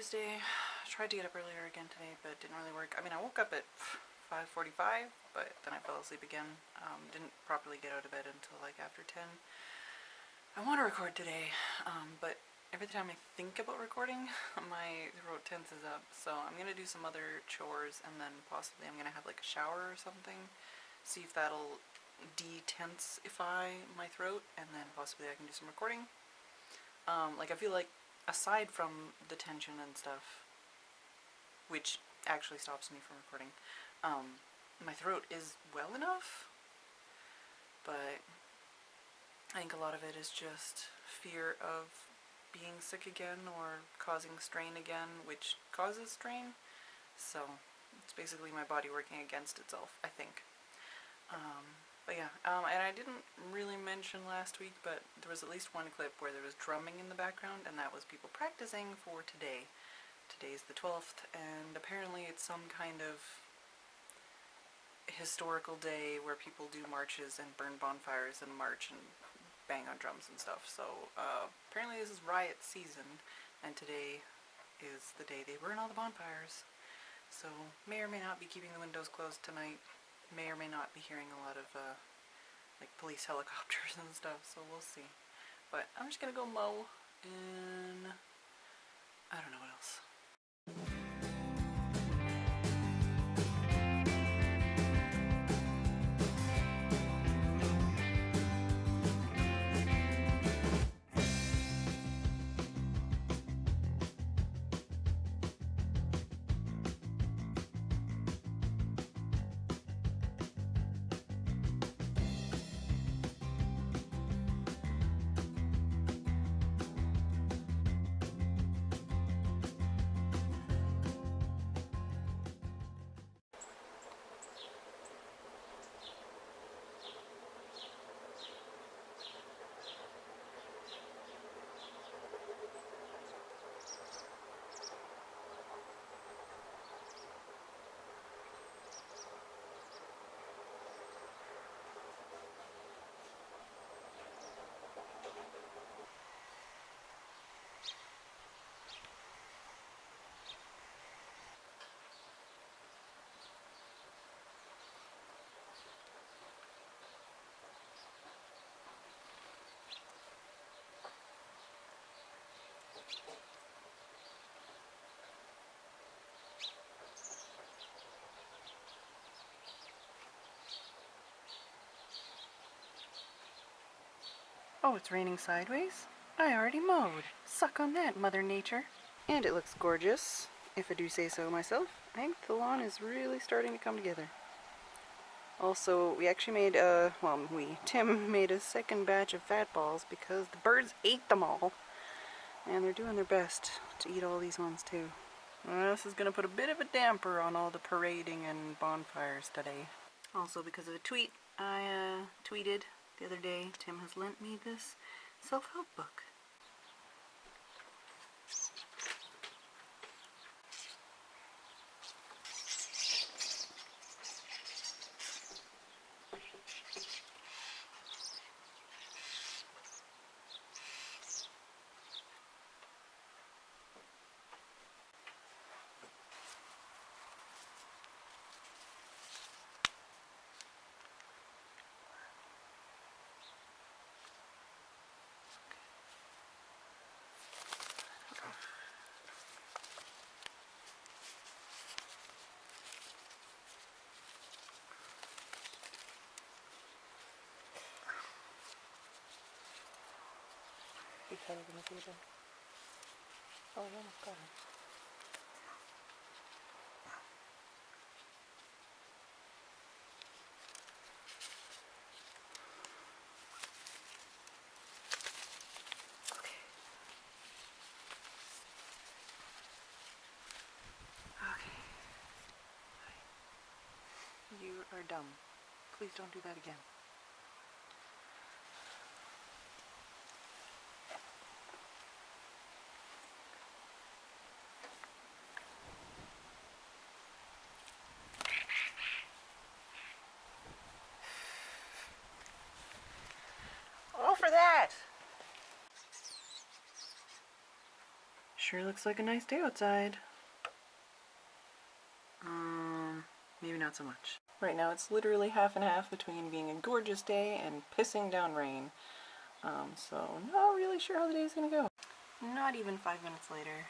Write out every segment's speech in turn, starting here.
Tuesday. I tried to get up earlier again today, but it didn't really work. I mean, I woke up at 5:45, but then I fell asleep again. Didn't properly get out of bed until like after 10. I want to record today, but every time I think about recording, my throat tenses up. So I'm going to do some other chores, and then possibly I'm going to have like a shower or something. See if that'll de-tensify my throat, and then possibly I can do some recording. I feel like aside from the tension and stuff, which actually stops me from recording, my throat is well enough, but I think a lot of it is just fear of being sick again or causing strain again, which causes strain. So it's basically my body working against itself, I think. But yeah, and I didn't really mention last week, but there was at least one clip where there was drumming in the background, and that was people practicing for today. Today's the 12th, and apparently it's some kind of historical day where people do marches and burn bonfires and march and bang on drums and stuff. So apparently this is riot season, and today is the day they burn all the bonfires. So may or may not be keeping the windows closed tonight. May or may not be hearing a lot of like police helicopters and stuff, so we'll see. But I'm just gonna go mow, and I don't know what else. Oh, it's raining sideways? I already mowed. Suck on that, Mother Nature. And it looks gorgeous, if I do say so myself. I think the lawn is really starting to come together. Also, we actually made Tim made a second batch of fat balls because the birds ate them all. And they're doing their best to eat all these ones too. This is going to put a bit of a damper on all the parading and bonfires today. Also, because of a tweet I tweeted the other day, Tim has lent me this self-help book. Because of the table. Oh, I almost got it. Okay. You are dumb. Please don't do that again. Oh, for that! Sure looks like a nice day outside. Maybe not so much. Right now it's literally half and half between being a gorgeous day and pissing down rain. So not really sure how the day's gonna go. Not even 5 minutes later.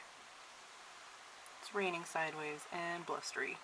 It's raining sideways and blustery.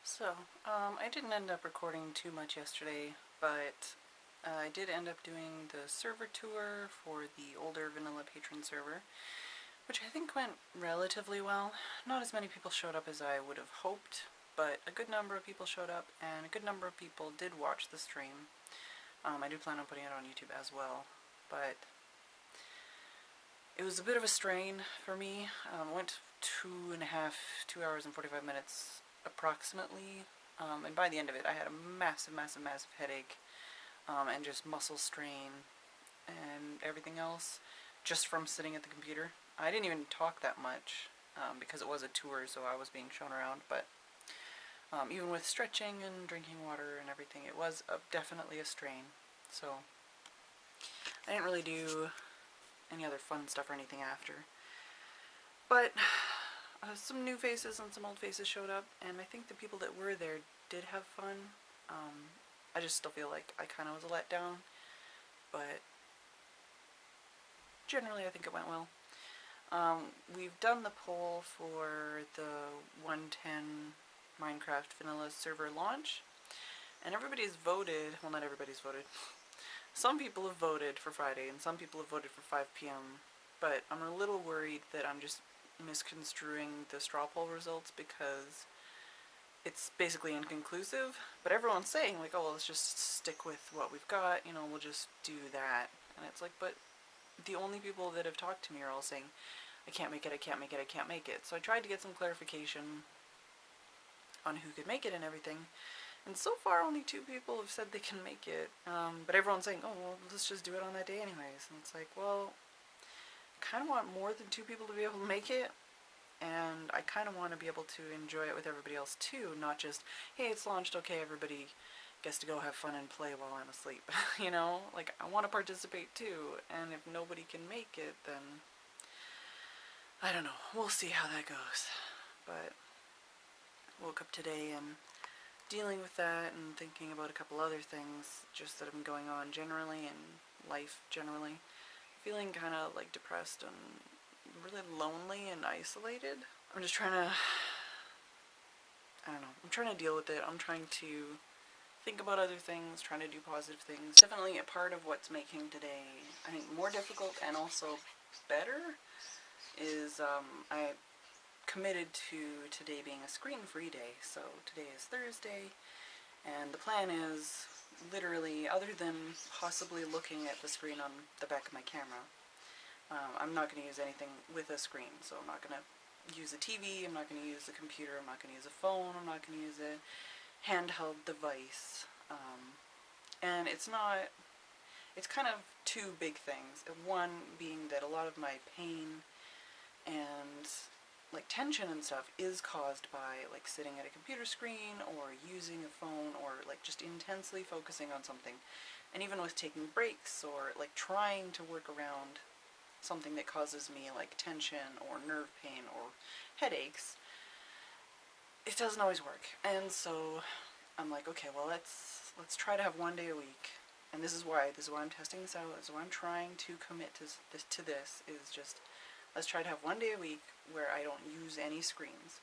So, I didn't end up recording too much yesterday, but I did end up doing the server tour for the older vanilla patron server, which I think went relatively well. Not as many people showed up as I would have hoped, but a good number of people showed up, and a good number of people did watch the stream. I do plan on putting it on YouTube as well, but it was a bit of a strain for me. Went 2 hours and 45 minutes approximately, and by the end of it I had a massive headache, and just muscle strain and everything else just from sitting at the computer. I didn't even talk that much, because it was a tour, so I was being shown around, but even with stretching and drinking water and everything, it was definitely a strain. So I didn't really do any other fun stuff or anything after. But some new faces and some old faces showed up, and I think the people that were there did have fun. I just still feel like I kind of was a letdown, but generally I think it went well. We've done the poll for the 110 Minecraft Vanilla server launch, and everybody's voted. Well, not everybody's voted. Some people have voted for Friday, and some people have voted for 5 p.m., but I'm a little worried that I'm just misconstruing the straw poll results, because it's basically inconclusive, but everyone's saying, like, oh, let's just stick with what we've got, we'll just do that. And it's like, but the only people that have talked to me are all saying, I can't make it, I can't make it, I can't make it. So I tried to get some clarification on who could make it and everything, and so far only 2 people have said they can make it, but everyone's saying, oh, well, let's just do it on that day anyways. And it's like, well, I kind of want more than 2 people to be able to make it, and I kind of want to be able to enjoy it with everybody else too, not just, hey, it's launched, okay, everybody gets to go have fun and play while I'm asleep. Like, I want to participate too, and if nobody can make it, then I don't know, we'll see how that goes. But woke up today and dealing with that and thinking about a couple other things just that have been going on generally in life generally. Feeling kind of like depressed and really lonely and isolated. I'm just trying to, I don't know, I'm trying to deal with it. I'm trying to think about other things, trying to do positive things. Definitely a part of what's making today, I think, more difficult and also better is I committed to today being a screen-free day. So today is Thursday, and the plan is literally, other than possibly looking at the screen on the back of my camera, I'm not going to use anything with a screen. So I'm not going to use a TV, I'm not going to use a computer, I'm not going to use a phone, I'm not going to use a handheld device. And it's kind of 2 big things. One being that a lot of my pain and like tension and stuff is caused by like sitting at a computer screen or using a phone or like just intensely focusing on something. And even with taking breaks or like trying to work around something that causes me like tension or nerve pain or headaches, it doesn't always work. And so I'm like, okay, well, let's try to have one day a week. And this is why I'm testing this out. This is why I'm trying to commit to this is just, let's try to have one day a week where I don't use any screens.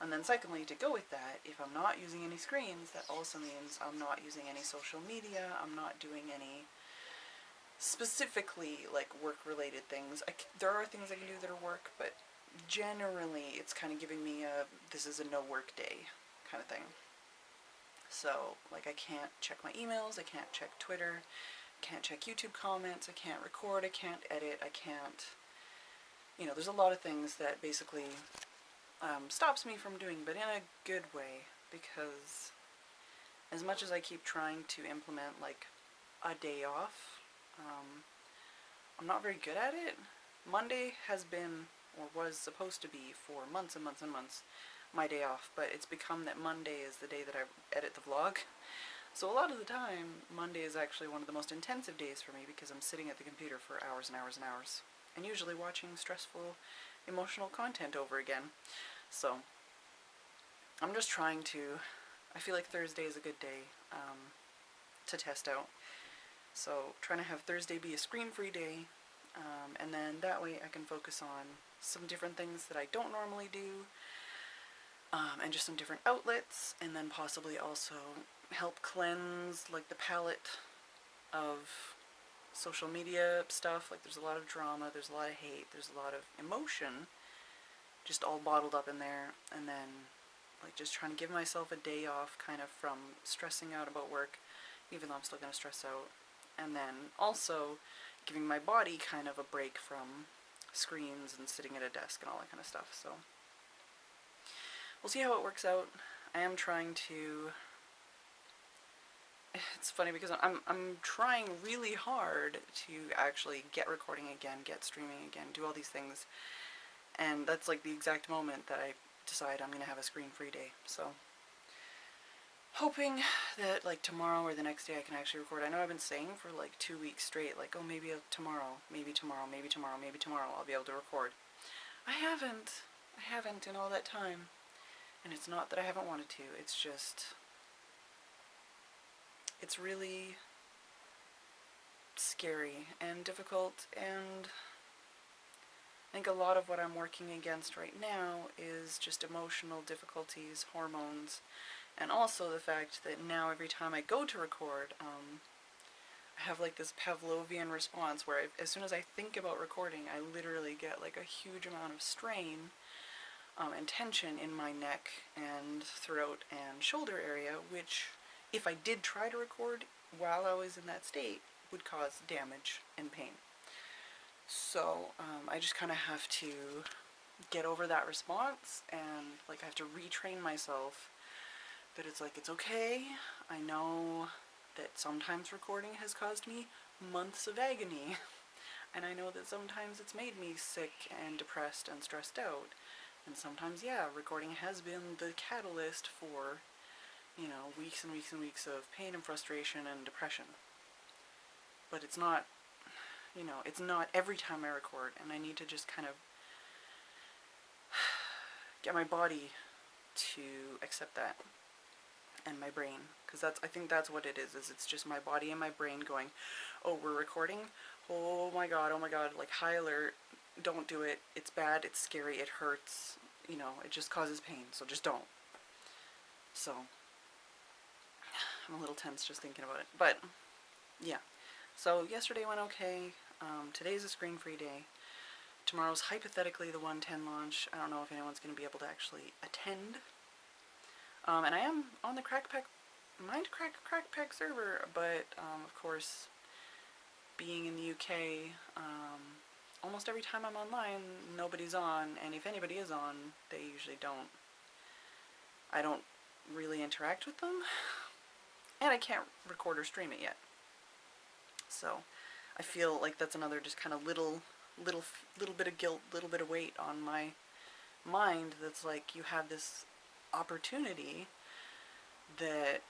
And then secondly, to go with that, if I'm not using any screens, that also means I'm not using any social media, I'm not doing any specifically like work-related things. There are things I can do that are work, but generally it's kind of giving me this is a no-work day kind of thing. So, like, I can't check my emails, I can't check Twitter, I can't check YouTube comments, I can't record, I can't edit, I can't, there's a lot of things that basically stops me from doing, but in a good way, because as much as I keep trying to implement, like, a day off, I'm not very good at it. Monday has been, or was supposed to be, for months and months and months, my day off, but it's become that Monday is the day that I edit the vlog. So a lot of the time, Monday is actually one of the most intensive days for me because I'm sitting at the computer for hours and hours and hours, and usually watching stressful, emotional content over again. So I'm just trying to, I feel like Thursday is a good day to test out. So trying to have Thursday be a screen-free day, and then that way I can focus on some different things that I don't normally do, and just some different outlets, and then possibly also help cleanse like the palette of social media stuff. Like, there's a lot of drama, there's a lot of hate, there's a lot of emotion just all bottled up in there, and then like just trying to give myself a day off kind of from stressing out about work, even though I'm still going to stress out, and then also giving my body kind of a break from screens and sitting at a desk and all that kind of stuff. So we'll see how it works out. I am trying to, it's funny because I'm trying really hard to actually get recording again, get streaming again, do all these things, and that's like the exact moment that I decide I'm going to have a screen-free day. So hoping that like tomorrow or the next day I can actually record. I know I've been saying for like 2 weeks straight, like, oh, maybe tomorrow, maybe tomorrow, maybe tomorrow, maybe tomorrow I'll be able to record. I haven't in all that time. And it's not that I haven't wanted to, it's just, it's really scary and difficult, and I think a lot of what I'm working against right now is just emotional difficulties, hormones, and also the fact that now every time I go to record, I have like this Pavlovian response where as soon as I think about recording, I literally get like a huge amount of strain and tension in my neck and throat and shoulder area, which, if I did try to record while I was in that state, would cause damage and pain. So I just kind of have to get over that response, and like I have to retrain myself that it's like, it's okay. I know that sometimes recording has caused me months of agony, and I know that sometimes it's made me sick and depressed and stressed out. And sometimes, yeah, recording has been the catalyst for, weeks and weeks and weeks of pain and frustration and depression. But it's not, it's not every time I record, and I need to just kind of get my body to accept that, and my brain, because I think that's what it is it's just my body and my brain going, oh, we're recording? Oh my god, like, high alert. Don't do it, it's bad, it's scary, it hurts, it just causes pain, so just don't. So, I'm a little tense just thinking about it, but, yeah. So, yesterday went okay, today's a screen-free day, tomorrow's hypothetically the 110 launch. I don't know if anyone's going to be able to actually attend, and I am on the Crackpack server, but, of course, being in the UK, almost every time I'm online, nobody's on, and if anybody is on, they usually I don't really interact with them, and I can't record or stream it yet. So, I feel like that's another just kind of little bit of guilt, little bit of weight on my mind that's like you have this opportunity that,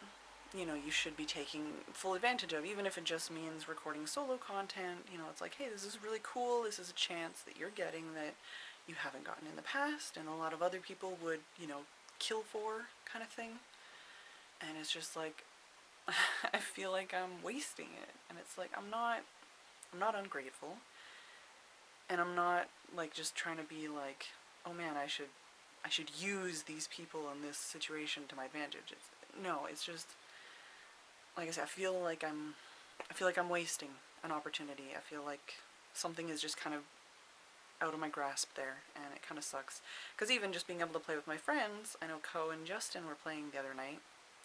you know, you should be taking full advantage of, even if it just means recording solo content. You know, it's like, hey, this is really cool. This is a chance that you're getting that you haven't gotten in the past, and a lot of other people would, you know, kill for, kind of thing. And it's just like, I feel like I'm wasting it. And it's like, I'm not ungrateful. And I'm not, like, just trying to be like, oh man, I should use these people in this situation to my advantage. No, it's just, like I said, I feel like I'm wasting an opportunity. I feel like something is just kind of out of my grasp there, and it kind of sucks. Because even just being able to play with my friends, I know Co and Justin were playing the other night,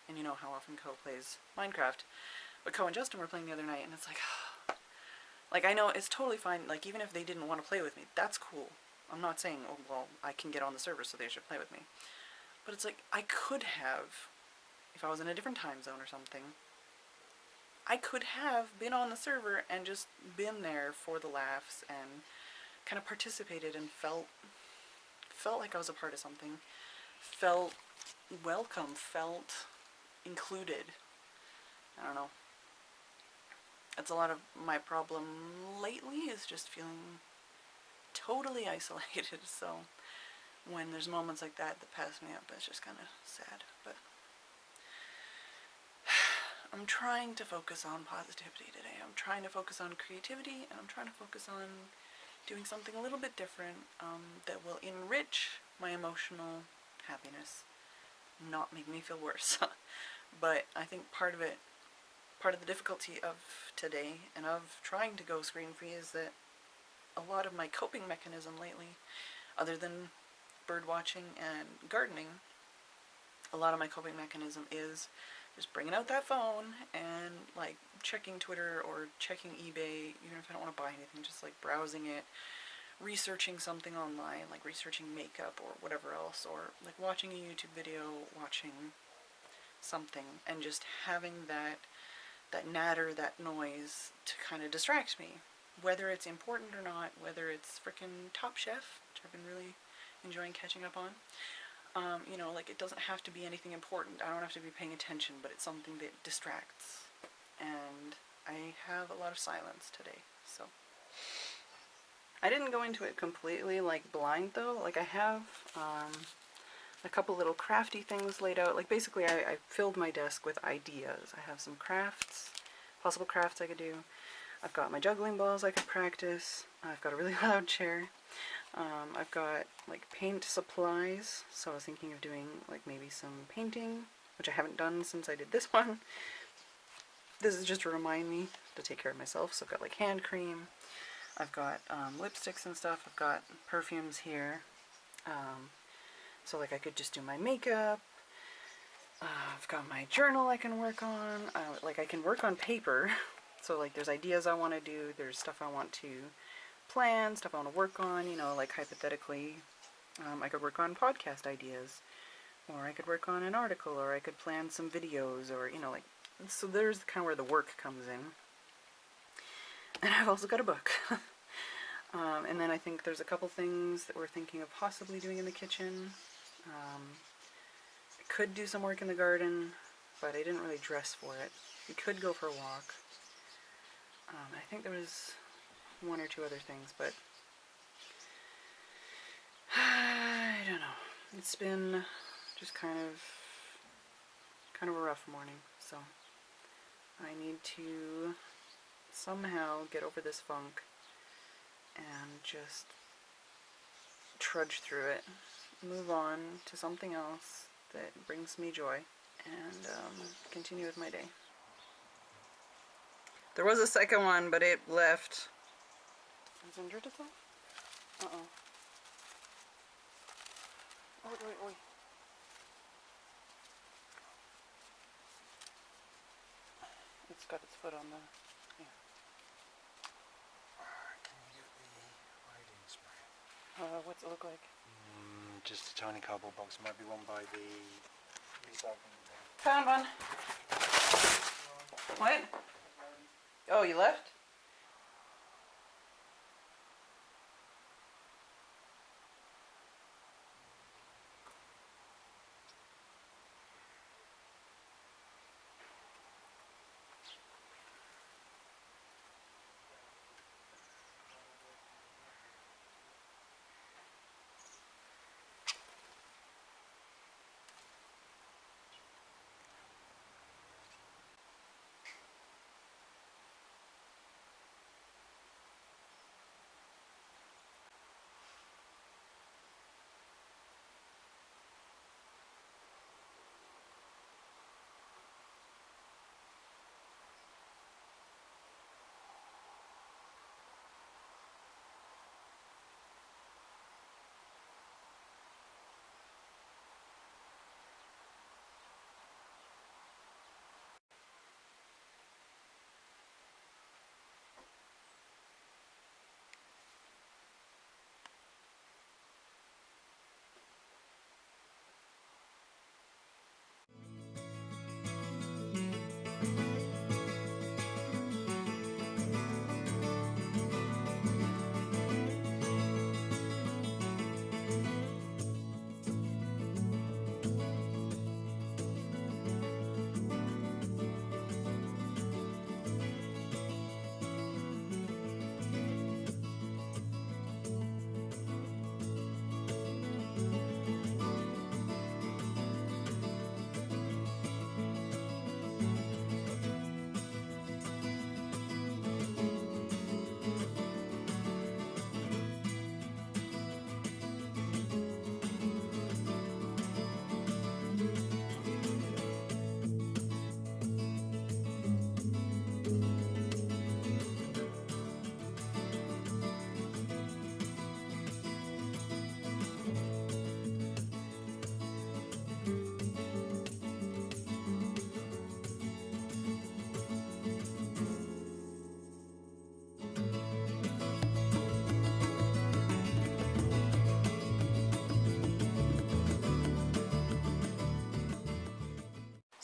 and you know how often Co plays Minecraft, but Co and Justin were playing the other night, and it's like, like, I know it's totally fine, like, even if they didn't want to play with me, that's cool. I'm not saying, oh, well, I can get on the server, so they should play with me. But it's like, I could have, if I was in a different time zone or something, I could have been on the server and just been there for the laughs and kind of participated and felt like I was a part of something, felt welcome, felt included. I don't know. That's a lot of my problem lately, is just feeling totally isolated. So when there's moments like that pass me up, it's just kind of sad. But I'm trying to focus on positivity today. I'm trying to focus on creativity, and I'm trying to focus on doing something a little bit different, that will enrich my emotional happiness, not make me feel worse. But I think part of the difficulty of today and of trying to go screen-free is that a lot of my coping mechanism lately, other than bird watching and gardening, a lot of my coping mechanism is just bringing out that phone and, like, checking Twitter or checking eBay, even if I don't want to buy anything, just, like, browsing it, researching something online, like researching makeup or whatever else, or, like, watching a YouTube video, watching something, and just having that natter, that noise to kind of distract me, whether it's important or not, whether it's frickin' Top Chef, which I've been really enjoying catching up on. You know, like, it doesn't have to be anything important. I don't have to be paying attention, but it's something that distracts. And I have a lot of silence today, so. I didn't go into it completely, like, blind, though. Like, I have a couple little crafty things laid out. Like, basically, I filled my desk with ideas. I have some crafts, possible crafts I could do. I've got my juggling balls I could practice. I've got a really loud chair. I've got, like, paint supplies, so I was thinking of doing, like, maybe some painting, which I haven't done since I did this one. This is just to remind me to take care of myself, so I've got, like, hand cream. I've got lipsticks and stuff. I've got perfumes here. So, like, I could just do my makeup. I've got my journal I can work on. Like, I can work on paper. So, like, there's ideas I want to do. There's stuff I want to plan, stuff I want to work on, you know, like, hypothetically, I could work on podcast ideas, or I could work on an article, or I could plan some videos, or, you know, like, so there's kind of where the work comes in. And I've also got a book. And then I think there's a couple things that we're thinking of possibly doing in the kitchen. I could do some work in the garden, but I didn't really dress for it. We could go for a walk. I think there was one or two other things, but I don't know. It's been just kind of a rough morning, so I need to somehow get over this funk and just trudge through it, move on to something else that brings me joy, and continue with my day. There was a second one, but it left. Has it injured itself? Uh-oh. Oi. It's got its foot on the... Yeah. Can you get the hiding spray? What's it look like? Just a tiny cardboard box. It might be one by the recycling bin. Found one. What? Oh, you left?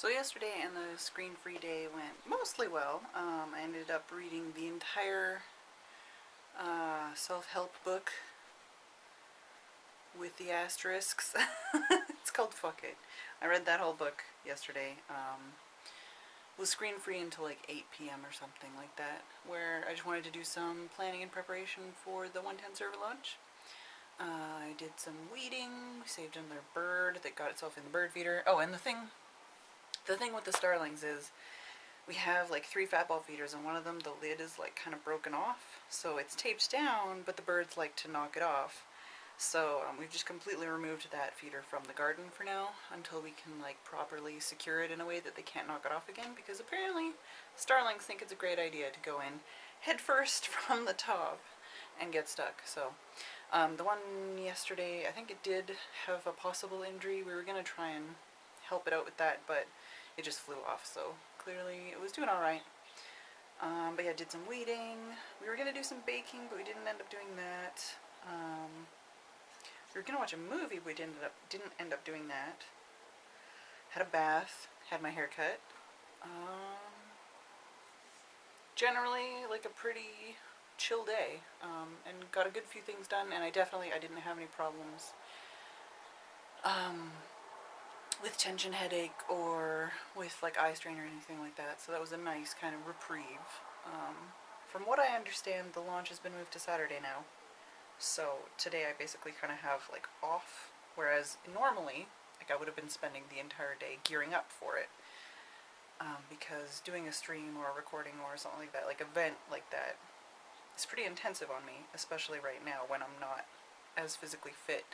So yesterday and the screen-free day went mostly well. I ended up reading the entire self-help book with the asterisks. It's called Fuck It. I read that whole book yesterday. Was screen-free until like 8 p.m. or something like that, where I just wanted to do some planning and preparation for the 110 server launch. I did some weeding. We saved another bird that got itself in the bird feeder. Oh, and the thing with the starlings is we have like 3 fat ball feeders, and one of them, the lid is like kind of broken off, so it's taped down, but the birds like to knock it off. So we've just completely removed that feeder from the garden for now until we can like properly secure it in a way that they can't knock it off again, because apparently starlings think it's a great idea to go in head first from the top and get stuck. So the one yesterday, I think it did have a possible injury. We were going to try and help it out with that, but it just flew off, so clearly it was doing alright. But yeah, did some weeding. We were going to do some baking, but we didn't end up doing that. We were going to watch a movie, but we didn't end up doing that. Had a bath, had my hair cut. Generally, like a pretty chill day, and got a good few things done, and I didn't have any problems with tension headache or with like eye strain or anything like that, so that was a nice kind of reprieve. From what I understand, the launch has been moved to Saturday now, so today I basically kind of have like off, whereas normally like I would have been spending the entire day gearing up for it, because doing a stream or a recording or something like that, like event like that, is pretty intensive on me, especially right now when I'm not as physically fit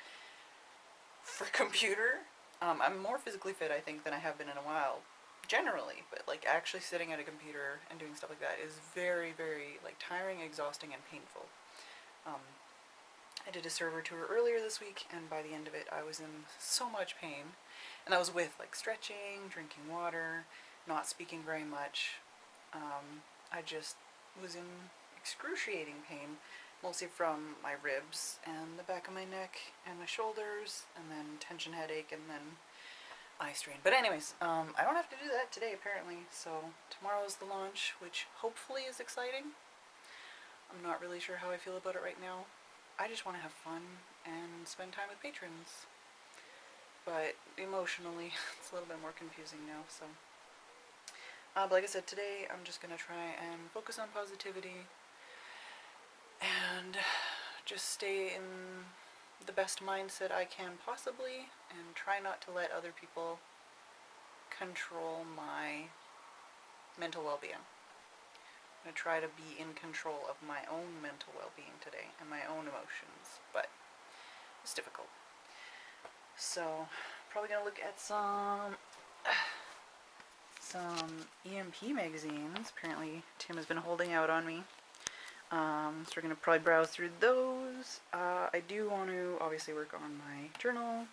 for computer. I'm more physically fit, I think, than I have been in a while, generally, but like actually sitting at a computer and doing stuff like that is very, very like tiring, exhausting, and painful. I did a server tour earlier this week, and by the end of it I was in so much pain, and that was with like stretching, drinking water, not speaking very much. I just was in excruciating pain, mostly from my ribs and the back of my neck and my shoulders, and then tension headache, and then eye strain. But anyways, I don't have to do that today apparently, so tomorrow's the launch, which hopefully is exciting. I'm not really sure how I feel about it right now. I just want to have fun and spend time with patrons. But emotionally, it's a little bit more confusing now, so. But like I said, today I'm just going to try and focus on positivity and just stay in the best mindset I can possibly, and try not to let other people control my mental well-being. I'm going to try to be in control of my own mental well-being today and my own emotions, but it's difficult. So, probably going to look at some EMP magazines. Apparently Tim has been holding out on me. So we're going to probably browse through those. I do want to obviously work on my journal,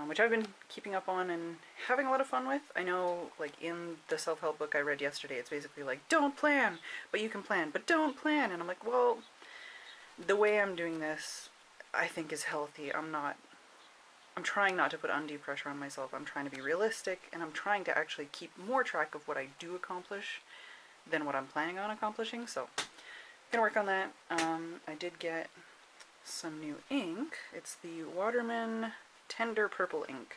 which I've been keeping up on and having a lot of fun with. I know, like, in the self-help book I read yesterday, it's basically like, don't plan, but you can plan, but don't plan. And I'm like, well, the way I'm doing this, I think is healthy. I'm trying not to put undue pressure on myself. I'm trying to be realistic, and I'm trying to actually keep more track of what I do accomplish than what I'm planning on accomplishing, so gonna work on that. I did get some new ink. It's the Waterman Tender Purple ink.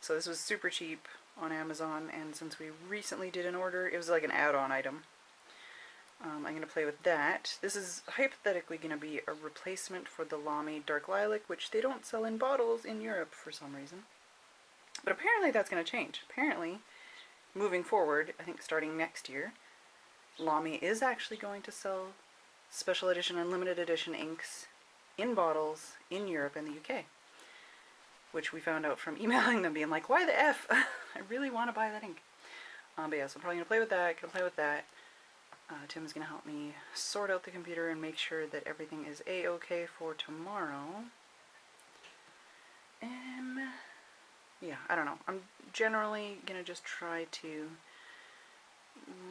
So this was super cheap on Amazon, and since we recently did an order, it was like an add-on item. I'm going to play with that. This is hypothetically going to be a replacement for the Lamy Dark Lilac, which they don't sell in bottles in Europe for some reason. But apparently that's going to change. Apparently, moving forward, I think starting next year, Lamy is actually going to sell special edition and limited edition inks in bottles in Europe and the UK. Which we found out from emailing them, being like, why the F? I really want to buy that ink. But yeah, so I'm probably going to play with that. Tim's going to help me sort out the computer and make sure that everything is a-okay for tomorrow. Yeah, I don't know. I'm generally going to just try to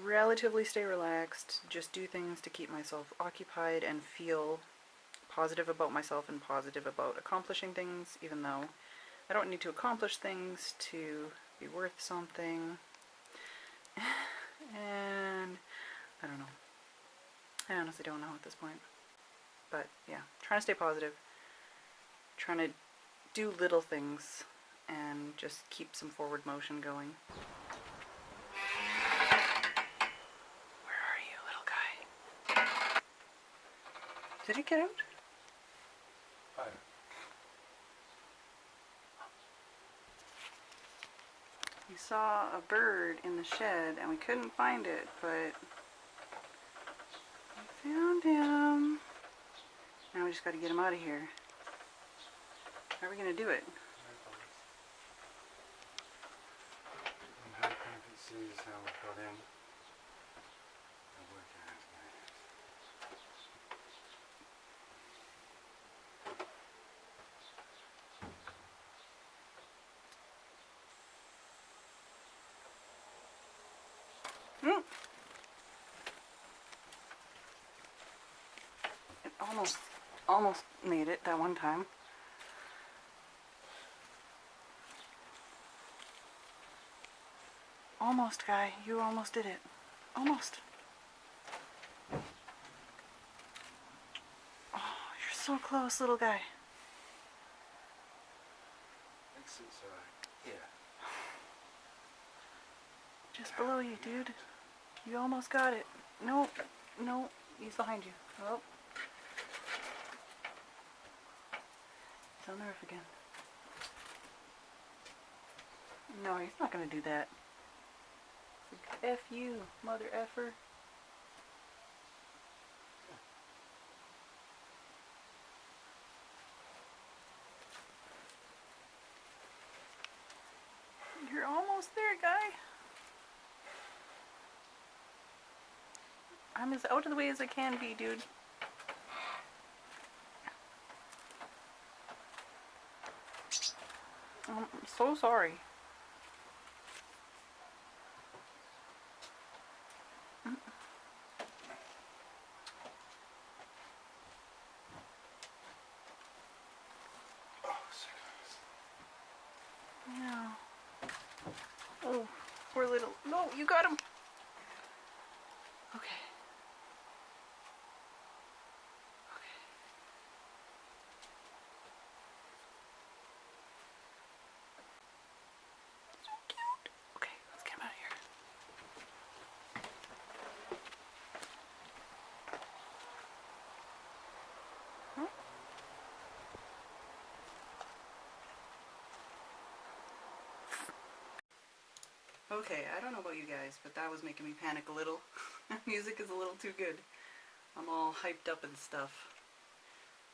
relatively stay relaxed, just do things to keep myself occupied and feel positive about myself and positive about accomplishing things, even though I don't need to accomplish things to be worth something. And I don't know. I honestly don't know at this point. But yeah, trying to stay positive. Trying to do little things and just keep some forward motion going. Where are you, little guy? Did he get out? Fire. We saw a bird in the shed and we couldn't find it, but we found him. Now we just gotta get him out of here. How are we gonna do it? I'm hoping if it sees how we've got in, it'll work it out. Mm. It almost made it that one time. Almost, guy. You almost did it. Almost. Oh, you're so close, little guy. Exit's here. Just below you, dude. You almost got it. No, no, he's behind you. Oh. He's on the roof again. No, he's not gonna do that. F you, mother effer. You're almost there, guy. I'm as out of the way as I can be, dude. I'm so sorry. No. Oh, poor little. No, you got him. Okay. Okay. So cute. Okay, let's get him out of here. Huh? Okay, I don't know about you guys, but that was making me panic a little. Music is a little too good. I'm all hyped up and stuff.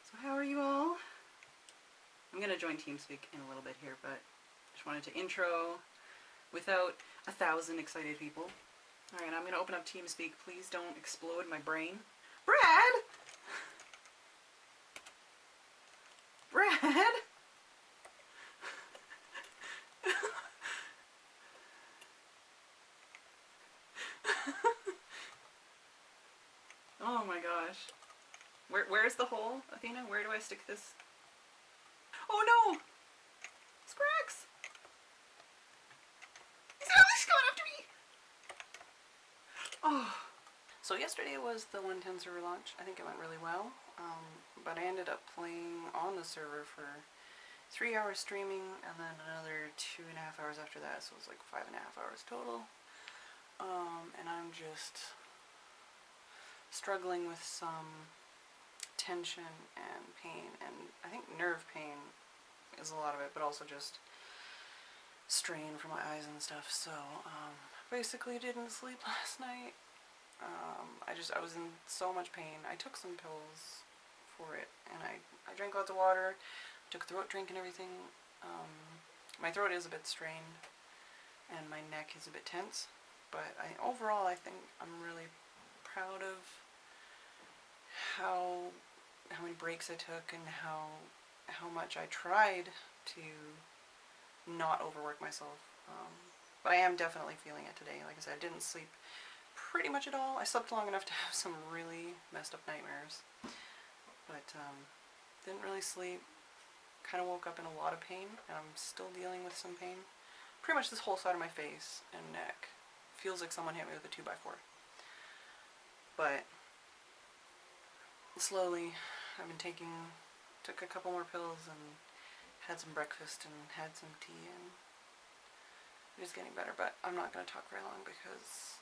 So how are you all? I'm gonna join TeamSpeak in a little bit here, but just wanted to intro without 1,000 excited people. Alright, I'm gonna open up TeamSpeak. Please don't explode my brain. Brad! Brad! Oh my gosh. Where's the hole, Athena? Where do I stick this? Oh no! Scrax! He's going after me! Oh. So yesterday was the 110 server launch. I think it went really well. But I ended up playing on the server for 3 hours streaming and then another 2.5 hours after that. So it was like 5.5 hours total. And I'm just struggling with some tension and pain, and I think nerve pain is a lot of it, but also just strain from my eyes and stuff. So basically didn't sleep last night. I was in so much pain. I took some pills for it, and I drank lots of water, took a throat drink and everything. My throat is a bit strained and my neck is a bit tense, but overall I think I'm really proud of how many breaks I took and how much I tried to not overwork myself. But I am definitely feeling it today. Like I said, I didn't sleep pretty much at all. I slept long enough to have some really messed up nightmares, but didn't really sleep. Kind of woke up in a lot of pain, and I'm still dealing with some pain. pretty much this whole side of my face and neck. Feels like someone hit me with a 2x4. But slowly, I've been took a couple more pills and had some breakfast and had some tea, and it is getting better. But I'm not going to talk very long because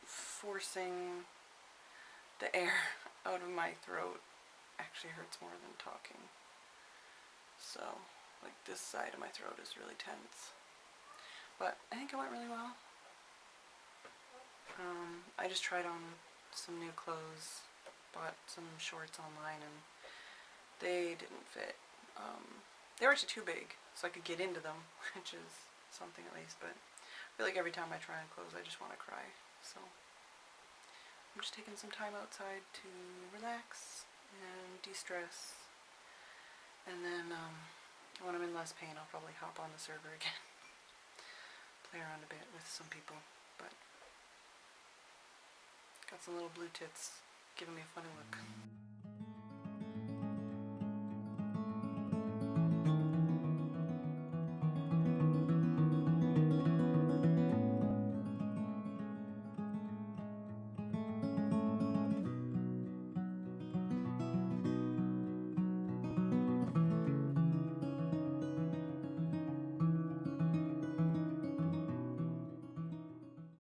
forcing the air out of my throat actually hurts more than talking. So, like, this side of my throat is really tense. But I think it went really well. I just tried on some new clothes, bought some shorts online, and they didn't fit. They were actually too big, so I could get into them, which is something at least, but I feel like every time I try on clothes I just want to cry. So I'm just taking some time outside to relax and de-stress, and then when I'm in less pain I'll probably hop on the server again, play around a bit with some people. But got some little blue tits giving me a funny look.